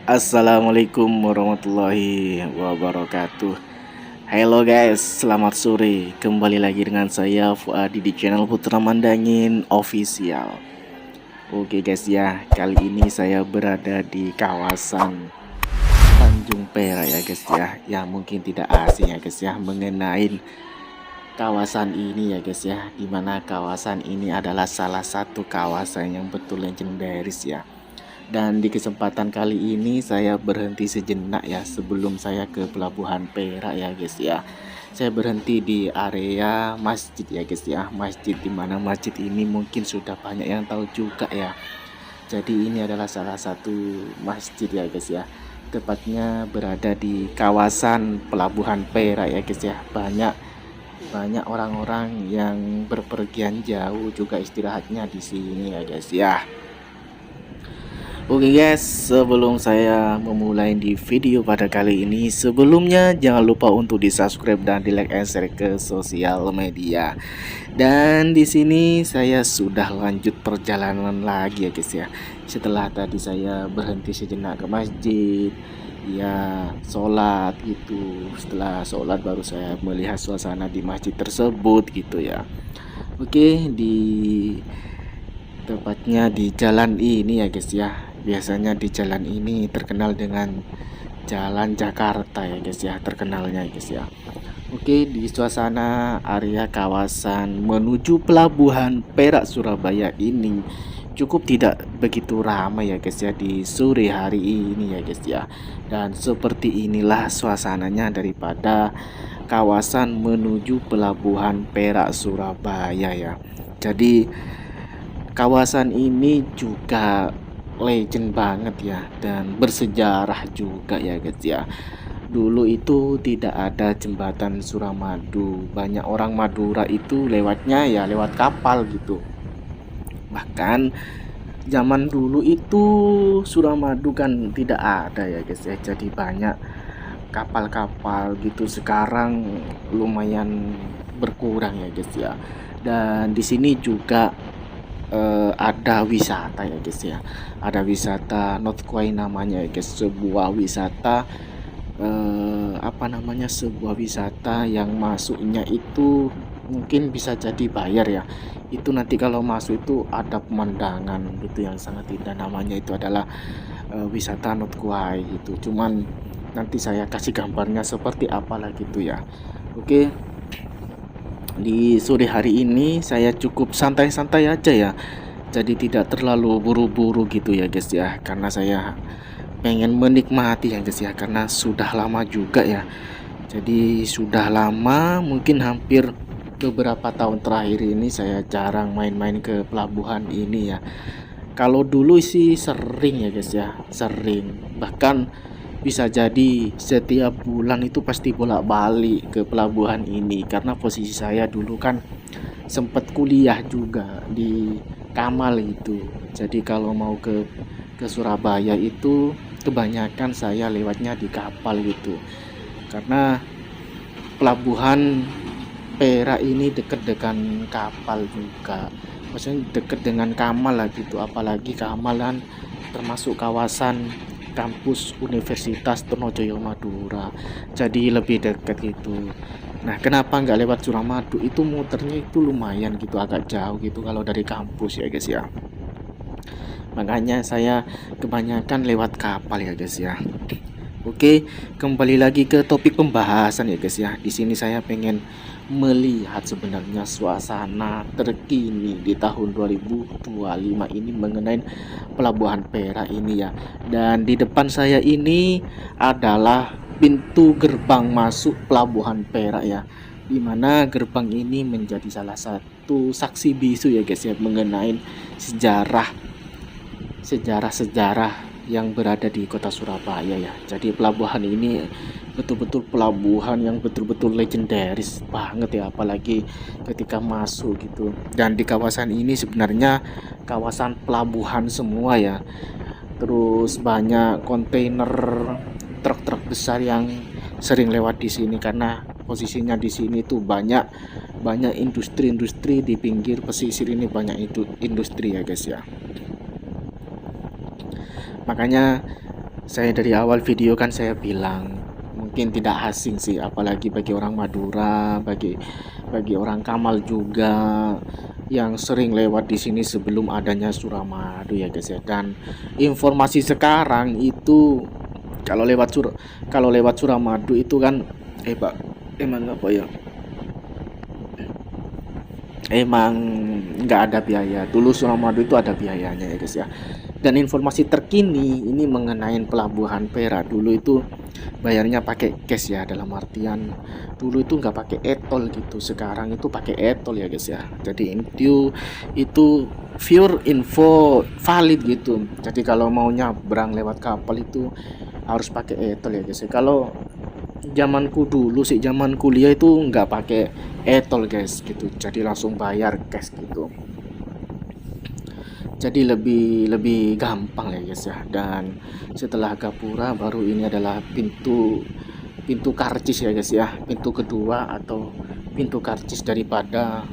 Assalamualaikum warahmatullahi wabarakatuh. Halo guys, selamat sore. Kembali lagi dengan saya Fuadi di channel Putra Mandangin Official. Oke guys ya, kali ini saya berada di kawasan Tanjung Perak ya guys ya. Yang mungkin tidak asing ya guys ya mengenai kawasan ini ya guys ya. Dimana kawasan ini adalah salah satu kawasan yang betul legendaris ya. Dan di kesempatan kali ini saya berhenti sejenak ya sebelum saya ke Pelabuhan Perak ya guys ya. Saya berhenti di area masjid ya guys ya. Masjid, dimana masjid ini mungkin sudah banyak yang tahu juga ya. Jadi ini adalah salah satu masjid ya guys ya. Tepatnya berada di kawasan Pelabuhan Perak ya guys ya. Banyak orang-orang yang berpergian jauh juga istirahatnya di sini ya guys ya. Oke guys, sebelum saya memulai di video pada kali ini, sebelumnya jangan lupa untuk di subscribe dan di like and share ke sosial media. Dan di sini saya sudah lanjut perjalanan lagi ya guys ya. Setelah tadi saya berhenti sejenak ke masjid, ya sholat gitu. Setelah sholat baru saya melihat suasana di masjid tersebut gitu ya. Oke, tepatnya di jalan ini ya guys ya. Biasanya di jalan ini terkenal dengan Jalan Jakarta ya guys ya, terkenalnya ya guys ya. Oke, di suasana area kawasan menuju Pelabuhan Perak Surabaya ini cukup tidak begitu ramai ya guys ya di sore hari ini ya guys ya. Dan seperti inilah suasananya daripada kawasan menuju Pelabuhan Perak Surabaya ya. Jadi kawasan ini juga legend banget ya dan bersejarah juga ya guys ya. Dulu itu tidak ada jembatan Suramadu. Banyak orang Madura itu lewatnya ya lewat kapal gitu. Bahkan zaman dulu itu Suramadu kan tidak ada ya guys ya. Jadi banyak kapal-kapal gitu. Sekarang lumayan berkurang ya guys ya. Dan di sini juga ada wisata ya guys ya. Ada wisata Not Quay namanya ya guys, sebuah wisata sebuah wisata yang masuknya itu mungkin bisa jadi bayar ya. Itu nanti kalau masuk itu ada pemandangan gitu yang sangat indah, namanya itu adalah wisata Not Quay gitu. Cuman nanti saya kasih gambarnya seperti apalah gitu ya. Oke, di sore hari ini saya cukup santai-santai aja ya. Jadi tidak terlalu buru-buru gitu ya guys ya. Karena saya pengen menikmati ya guys ya. Karena sudah lama juga ya. Jadi sudah lama, mungkin hampir beberapa tahun terakhir ini saya jarang main-main ke pelabuhan ini ya. Kalau dulu sih sering ya guys ya, sering. Bahkan bisa jadi setiap bulan itu pasti bolak-balik ke pelabuhan ini karena posisi saya dulu kan sempat kuliah juga di Kamal itu. Jadi kalau mau ke Surabaya itu kebanyakan saya lewatnya di kapal gitu. Karena pelabuhan Perak ini dekat dengan kapal juga. Maksudnya dekat dengan Kamal lah gitu. Apalagi Kamal kan termasuk kawasan kampus Universitas Trunojoyo Madura, jadi lebih dekat gitu. Nah, kenapa nggak lewat Suramadu? Itu muternya itu lumayan gitu, agak jauh gitu kalau dari kampus ya guys ya. Makanya saya kebanyakan lewat kapal ya guys ya. Oke, kembali lagi ke topik pembahasan ya guys ya. Di sini saya pengen melihat sebenarnya suasana terkini di tahun 2025 ini mengenai Pelabuhan Perak ini ya. Dan di depan saya ini adalah pintu gerbang masuk Pelabuhan Perak ya. Dimana gerbang ini menjadi salah satu saksi bisu ya guys ya mengenai sejarah yang berada di kota Surabaya ya. Jadi pelabuhan ini betul-betul pelabuhan yang betul-betul legendaris banget ya, apalagi ketika masuk gitu. Dan di kawasan ini sebenarnya kawasan pelabuhan semua ya. Terus banyak kontainer truk-truk besar yang sering lewat di sini karena posisinya di sini tuh banyak industri-industri di pinggir pesisir ini, banyak itu industri ya guys ya. Makanya Saya dari awal video kan saya bilang mungkin tidak asing sih, apalagi bagi orang Madura, bagi orang Kamal juga yang sering lewat di sini sebelum adanya Suramadu ya guys ya. Dan informasi sekarang itu kalau lewat kalau lewat Suramadu itu kan Pak, emang apa ya? Emang nggak ada biaya. Dulu Suramadu itu ada biayanya ya guys ya. Dan informasi terkini ini mengenai pelabuhan Perak, dulu itu bayarnya pakai cash ya, dalam artian dulu itu nggak pakai etol gitu, sekarang itu pakai etol ya guys ya. Jadi itu pure info valid gitu. Jadi kalau mau nyabrang lewat kapal itu harus pakai etol ya guys ya. Kalau zamanku dulu sih, zaman kuliah itu nggak pakai etol guys gitu, jadi langsung bayar cash gitu. Jadi lebih lebih gampang ya guys ya. Dan setelah Gapura baru ini adalah pintu pintu karcis ya guys ya, pintu kedua atau pintu karcis daripada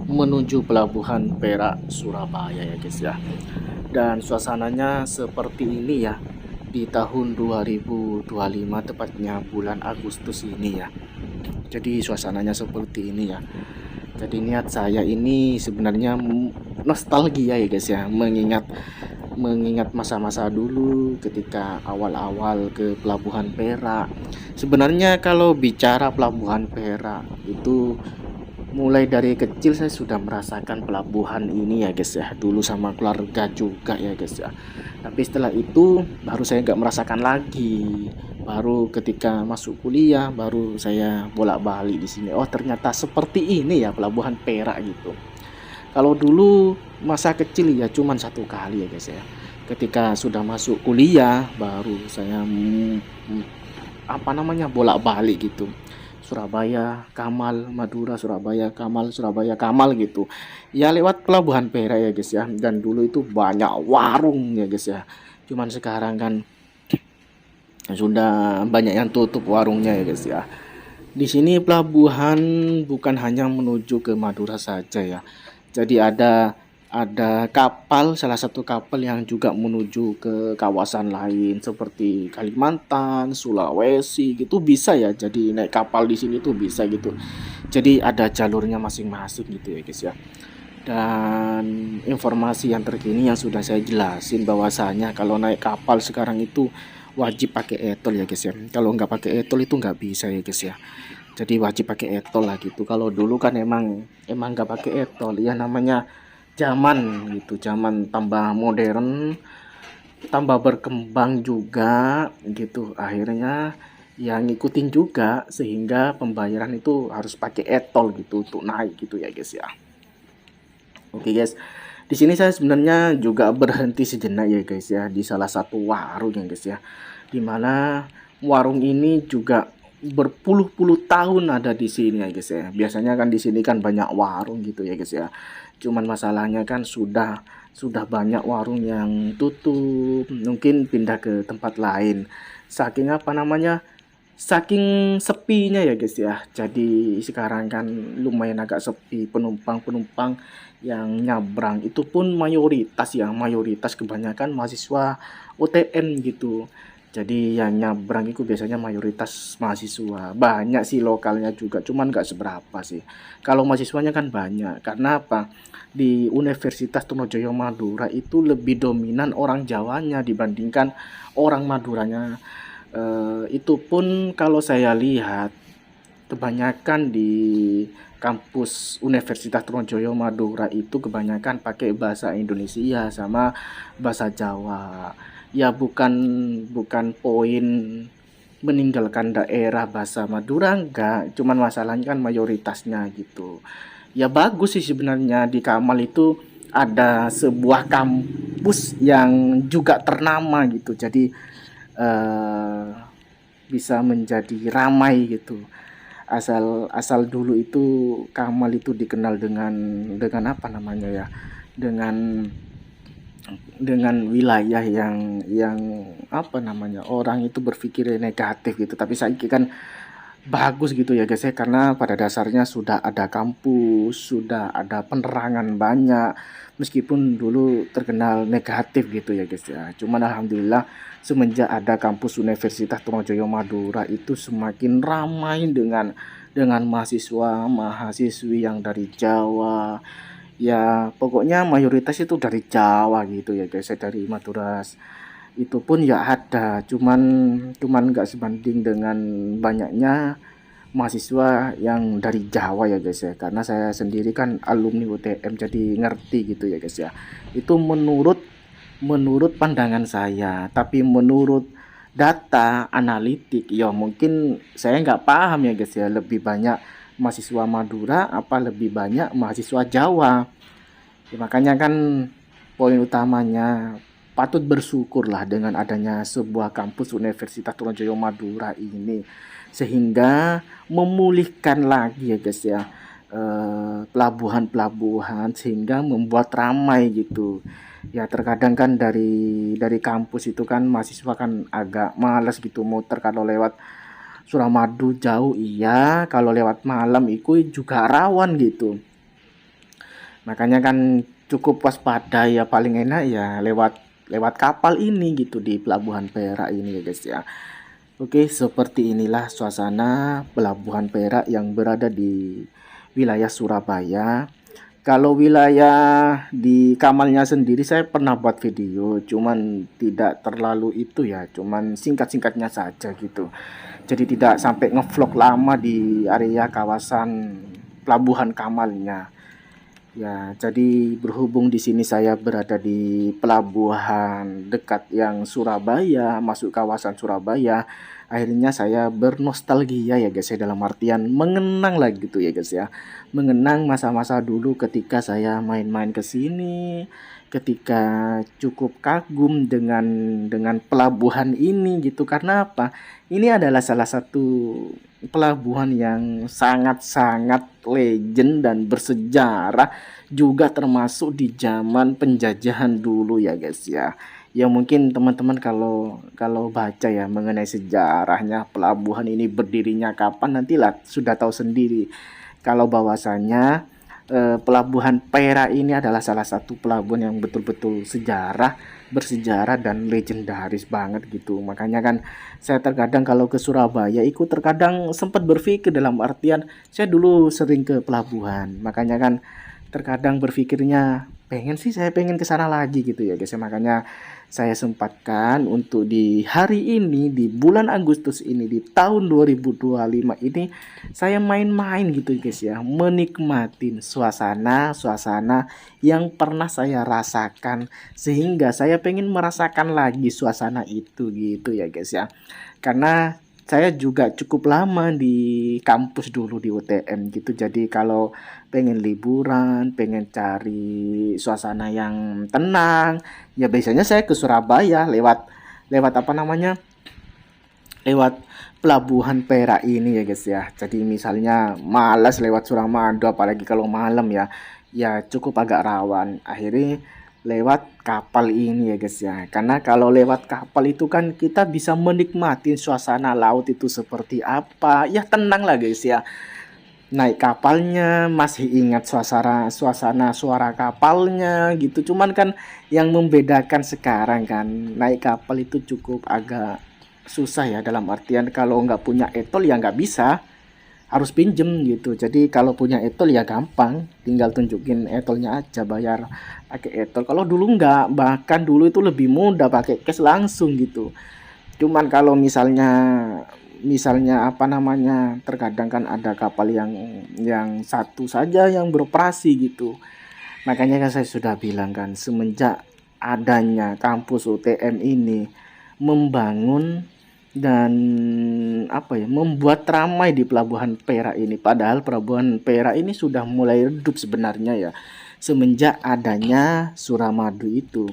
menuju pelabuhan Perak Surabaya ya guys ya. Dan suasananya seperti ini ya di tahun 2025, tepatnya bulan Agustus ini ya. Jadi suasananya seperti ini ya. Jadi niat saya ini sebenarnya nostalgia ya guys ya, mengingat mengingat masa-masa dulu ketika awal-awal ke Pelabuhan Perak. Sebenarnya kalau bicara Pelabuhan Perak itu mulai dari kecil saya sudah merasakan pelabuhan ini ya guys ya, dulu sama keluarga juga ya guys ya. Tapi setelah itu baru saya nggak merasakan lagi, baru ketika masuk kuliah baru saya bolak-balik di sini. Oh ternyata seperti ini ya pelabuhan Perak gitu. Kalau dulu masa kecil ya cuman satu kali ya guys ya, ketika sudah masuk kuliah baru saya apa namanya bolak-balik gitu, Surabaya, Kamal, Madura, Surabaya, Kamal, Surabaya, Kamal gitu. Ya lewat pelabuhan Perak ya guys ya. Dan dulu itu banyak warung ya guys ya. Cuman sekarang kan sudah banyak yang tutup warungnya ya guys ya. Di sini pelabuhan bukan hanya menuju ke Madura saja ya. Jadi ada kapal, salah satu kapal yang juga menuju ke kawasan lain seperti Kalimantan, Sulawesi gitu bisa ya. Jadi naik kapal di sini tuh bisa gitu. Jadi ada jalurnya masing-masing gitu ya guys ya. Dan informasi yang terkini yang sudah saya jelasin bahwasanya kalau naik kapal sekarang itu wajib pakai etol ya guys ya. Kalau nggak pakai etol itu nggak bisa ya guys ya. Jadi wajib pakai etol lah gitu. Kalau dulu kan emang nggak pakai etol ya, namanya zaman gitu, zaman tambah modern, tambah berkembang juga gitu. Akhirnya yang ngikutin juga sehingga pembayaran itu harus pakai etol gitu untuk naik gitu ya guys ya. Oke guys, di sini saya sebenarnya juga berhenti sejenak ya guys ya di salah satu warung ya guys ya. Dimana warung ini juga berpuluh-puluh tahun ada di sini ya guys ya. Biasanya kan di sini kan banyak warung gitu ya guys ya. Cuman masalahnya kan sudah banyak warung yang tutup, mungkin pindah ke tempat lain. Saking apa namanya? Saking sepinya ya guys ya. Jadi sekarang kan lumayan agak sepi, penumpang-penumpang yang nyabrang itu pun mayoritas ya, mayoritas kebanyakan mahasiswa UTN gitu. Jadi yang nyabrang itu biasanya mayoritas mahasiswa. Banyak sih lokalnya juga, cuman nggak seberapa sih. Kalau mahasiswanya kan banyak. Karena apa? Di Universitas Trunojoyo Madura itu lebih dominan orang Jawanya dibandingkan orang Maduranya. Itu pun kalau saya lihat kebanyakan di kampus Universitas Trunojoyo Madura itu kebanyakan pakai bahasa Indonesia sama bahasa Jawa. Ya bukan poin meninggalkan daerah bahasa Madura enggak, cuman masalahnya kan mayoritasnya gitu. Ya bagus sih sebenarnya di Kamal itu ada sebuah kampus yang juga ternama gitu. Jadi eh, bisa menjadi ramai gitu. Asal asal dulu itu Kamal itu dikenal dengan apa namanya ya? Dengan wilayah yang apa namanya? Orang itu berpikir negatif gitu. Tapi saya kan bagus gitu ya guys ya, karena pada dasarnya sudah ada kampus, sudah ada penerangan banyak, meskipun dulu terkenal negatif gitu ya guys ya. Cuman alhamdulillah semenjak ada kampus Universitas Trunojoyo Madura itu semakin ramai dengan mahasiswa mahasiswi yang dari Jawa. Ya pokoknya mayoritas itu dari Jawa gitu ya guys ya, dari Madura itu pun ya ada, cuman nggak sebanding dengan banyaknya mahasiswa yang dari Jawa ya guys ya, karena saya sendiri kan alumni UTM jadi ngerti gitu ya guys ya. Itu menurut menurut pandangan saya, tapi menurut data analitik ya mungkin saya nggak paham ya guys ya, lebih banyak mahasiswa Madura apa lebih banyak mahasiswa Jawa. Ya, makanya kan poin utamanya patut bersyukurlah dengan adanya sebuah kampus Universitas Trunojoyo Madura ini, sehingga memulihkan lagi ya guys ya, pelabuhan-pelabuhan, sehingga membuat ramai gitu. Ya terkadang kan dari kampus itu kan mahasiswa kan agak malas gitu muter kalau lewat Suramadu jauh, iya kalau lewat malam itu juga rawan gitu. Makanya kan cukup waspada ya, paling enak ya lewat lewat kapal ini gitu di Pelabuhan Perak ini ya guys ya. Oke, seperti inilah suasana Pelabuhan Perak yang berada di wilayah Surabaya. Kalau wilayah di Kamalnya sendiri saya pernah buat video, cuman tidak terlalu itu ya, cuman singkat-singkatnya saja gitu. Jadi tidak sampai ngevlog lama di area kawasan Pelabuhan Kamalnya. Ya, jadi berhubung di sini saya berada di pelabuhan dekat yang Surabaya, masuk kawasan Surabaya, akhirnya saya bernostalgia ya guys ya, dalam artian mengenang lagi gitu ya guys ya. Mengenang masa-masa dulu ketika saya main-main ke sini, ketika cukup kagum dengan pelabuhan ini gitu. Karena apa? Ini adalah salah satu pelabuhan yang sangat-sangat legend dan bersejarah, juga termasuk di zaman penjajahan dulu ya guys ya. Ya mungkin teman-teman kalau kalau baca ya mengenai sejarahnya pelabuhan ini berdirinya kapan, nantilah sudah tahu sendiri. Kalau bahwasanya pelabuhan Perak ini adalah salah satu pelabuhan yang betul-betul bersejarah dan legendaris banget gitu. Makanya kan saya terkadang kalau ke Surabaya ikut terkadang sempat berpikir, dalam artian saya dulu sering ke pelabuhan. Makanya kan terkadang berpikirnya pengen sih, saya pengen ke sana lagi gitu ya guys. Makanya saya sempatkan untuk di hari ini, di bulan Agustus ini, di tahun 2025 ini saya main-main gitu guys ya, menikmatin suasana-suasana yang pernah saya rasakan, sehingga saya pengen merasakan lagi suasana itu gitu ya guys ya. Karena saya juga cukup lama di kampus dulu di UTM gitu. Jadi kalau pengen liburan, pengen cari suasana yang tenang, ya biasanya saya ke Surabaya lewat lewat apa namanya? Lewat Pelabuhan Perak ini ya guys ya. Jadi misalnya malas lewat Suramadu apalagi kalau malam ya, ya cukup agak rawan. Akhirnya lewat kapal ini ya guys ya. Karena kalau lewat kapal itu kan kita bisa menikmati suasana laut itu seperti apa. Ya tenang lah guys ya. Naik kapalnya masih ingat suasana suasana suara kapalnya gitu. Cuman kan yang membedakan sekarang kan naik kapal itu cukup agak susah ya, dalam artian kalau nggak punya etol ya nggak bisa, harus pinjem gitu. Jadi kalau punya etol ya gampang, tinggal tunjukin etolnya aja, bayar pakai etol. Kalau dulu nggak, bahkan dulu itu lebih mudah pakai cash langsung gitu. Cuman kalau misalnya misalnya apa namanya, terkadang kan ada kapal yang satu saja yang beroperasi gitu. Makanya kan saya sudah bilang kan, semenjak adanya kampus UTM ini membangun dan apa ya, membuat ramai di Pelabuhan Perak ini. Padahal Pelabuhan Perak ini sudah mulai redup sebenarnya ya, semenjak adanya Suramadu itu.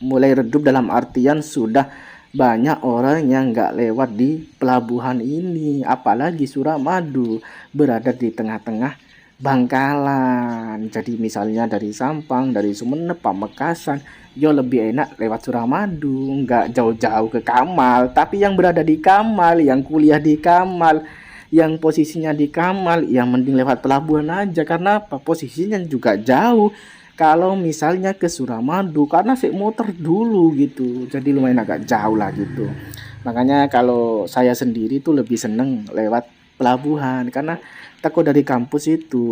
Mulai redup dalam artian sudah banyak orang yang nggak lewat di pelabuhan ini, apalagi Suramadu berada di tengah-tengah Bangkalan. Jadi misalnya dari Sampang, dari Sumenep, Pamekasan, yo lebih enak lewat Suramadu, nggak jauh-jauh ke Kamal, tapi yang berada di Kamal, yang kuliah di Kamal, yang posisinya di Kamal, yang mending lewat pelabuhan aja karena apa? Posisinya juga jauh. Kalau misalnya ke Suramadu karena sik motor dulu gitu. Jadi lumayan agak jauh lah gitu. Makanya kalau saya sendiri tuh lebih seneng lewat pelabuhan karena takut dari kampus itu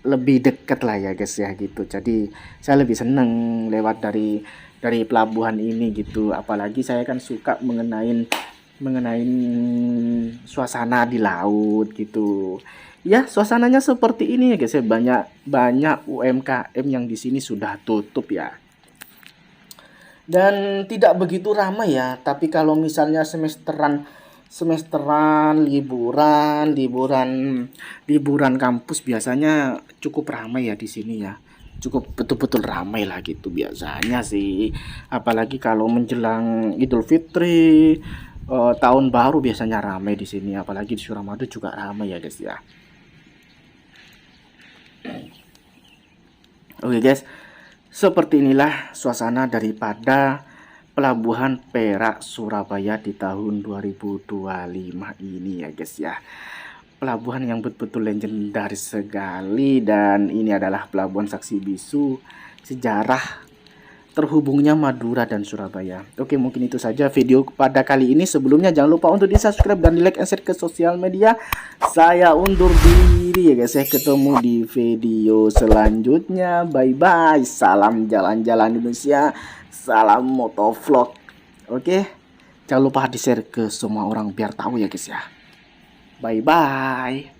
lebih dekat lah ya guys ya gitu. Jadi saya lebih seneng lewat dari pelabuhan ini gitu. Apalagi saya kan suka mengenai mengenai suasana di laut gitu. Ya, suasananya seperti ini ya guys ya. Banyak banyak UMKM yang di sini sudah tutup ya. Dan tidak begitu ramai ya, tapi kalau misalnya semesteran liburan kampus biasanya cukup ramai ya di sini ya. Cukup betul-betul ramai lah gitu biasanya sih. Apalagi kalau menjelang Idul Fitri, tahun baru biasanya ramai di sini. Apalagi di Suramadu juga ramai ya guys ya. Oke guys, seperti inilah suasana daripada Pelabuhan Perak Surabaya di tahun 2025 ini ya guys ya. Pelabuhan yang betul-betul legendaris sekali dan ini adalah pelabuhan Saksi Bisu, sejarah terhubungnya Madura dan Surabaya. Oke, mungkin itu saja video pada kali ini. Sebelumnya jangan lupa untuk di-subscribe dan di-like and share ke sosial media. Saya undur diri ya guys ya. Ketemu di video selanjutnya. Bye bye. Salam jalan-jalan Indonesia. Salam motovlog. Oke. Jangan lupa di-share ke semua orang biar tahu ya guys ya. Bye bye.